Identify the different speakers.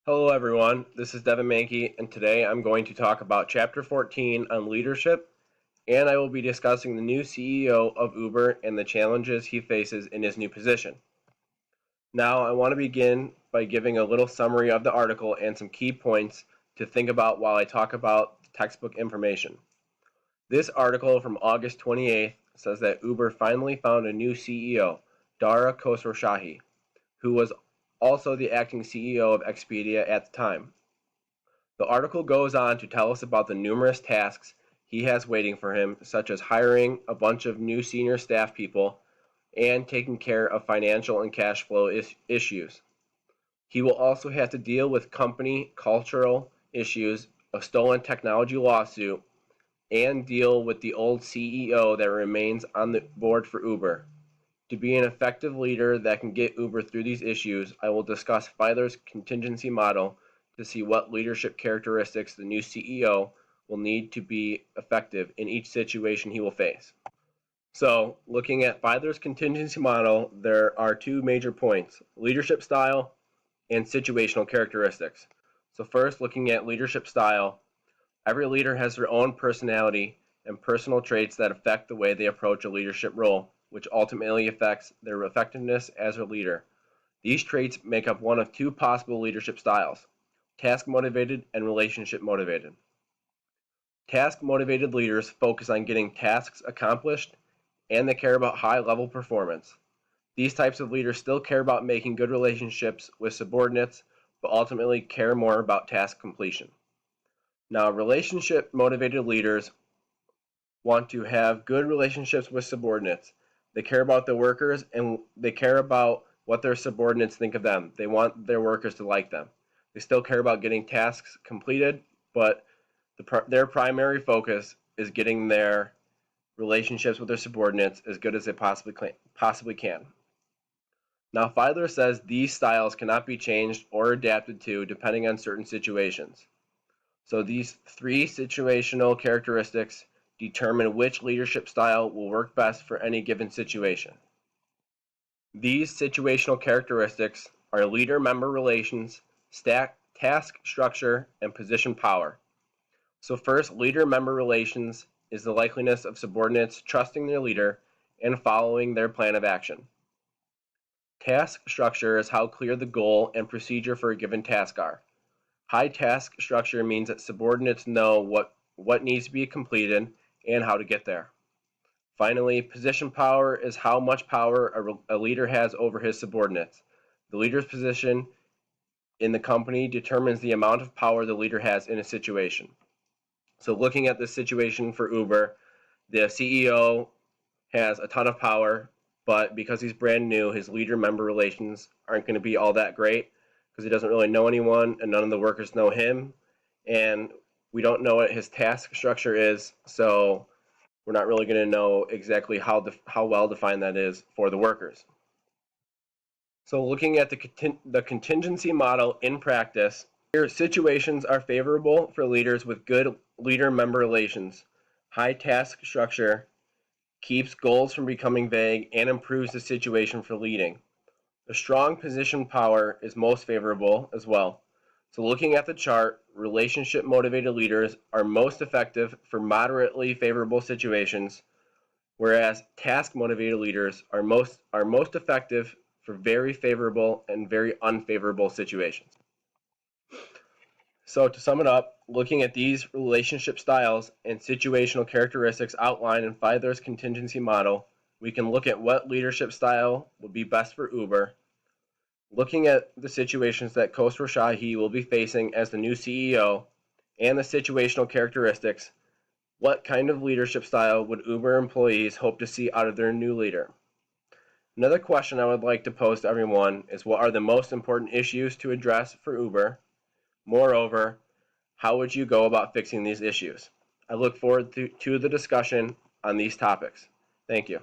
Speaker 1: Hello everyone, this is Devin Mankey, and today I'm going to talk about Chapter 14 on leadership, and I will be discussing the new CEO of Uber and the challenges he faces in his new position. Now, I want to begin by giving a little summary of the article and some key points to think about while I talk about the textbook information. This article from August 28th says that Uber finally found a new CEO, Dara Khosrowshahi, who was also the acting CEO of Expedia at the time. The article goes on to tell us about the numerous tasks he has waiting for him, such as hiring a bunch of new senior staff people and taking care of financial and cash flow issues. He will also have to deal with company cultural issues, a stolen technology lawsuit, and deal with the old CEO that remains on the board for Uber. To be an effective leader that can get Uber through these issues, I will discuss Fiedler's contingency model to see what leadership characteristics the new CEO will need to be effective in each situation he will face. So, looking at Fiedler's contingency model, there are two major points: leadership style and situational characteristics. So first, looking at leadership style, every leader has their own personality and personal traits that affect the way they approach a leadership role, which ultimately affects their effectiveness as a leader. These traits make up one of two possible leadership styles: task-motivated and relationship-motivated. Task-motivated leaders focus on getting tasks accomplished, and they care about high-level performance. These types of leaders still care about making good relationships with subordinates, but ultimately care more about task completion. Now, relationship-motivated leaders want to have good relationships with subordinates. They care about the workers and they care about what their subordinates think of them. They want their workers to like them. They still care about getting tasks completed, but their primary focus is getting their relationships with their subordinates as good as they possibly can. Now, Fiedler says these styles cannot be changed or adapted to depending on certain situations. So these three situational characteristics determine which leadership style will work best for any given situation. These situational characteristics are leader-member relations, task structure, and position power. So first, leader-member relations is the likeliness of subordinates trusting their leader and following their plan of action. Task structure is how clear the goal and procedure for a given task are. High task structure means that subordinates know what needs to be completed and how to get there. Finally, position power is how much power a leader has over his subordinates. The leader's position in the company determines the amount of power the leader has in a situation. So looking at this situation for Uber, the CEO has a ton of power, but because he's brand new, his leader-member relations aren't going to be all that great because he doesn't really know anyone and none of the workers know him, and we don't know what his task structure is, so we're not really going to know exactly how well defined that is for the workers. So looking at the contingency model in practice, here situations are favorable for leaders with good leader-member relations. High task structure keeps goals from becoming vague and improves the situation for leading. A strong position power is most favorable as well. So looking at the chart, relationship-motivated leaders are most effective for moderately favorable situations, whereas task-motivated leaders are most effective for very favorable and very unfavorable situations. So to sum it up, looking at these relationship styles and situational characteristics outlined in Fiedler's contingency model, we can look at what leadership style would be best for Uber. Looking at the situations that Khosrowshahi will be facing as the new CEO and the situational characteristics, what kind of leadership style would Uber employees hope to see out of their new leader? Another question I would like to pose to everyone is, what are the most important issues to address for Uber? Moreover, how would you go about fixing these issues? I look forward to the discussion on these topics. Thank you.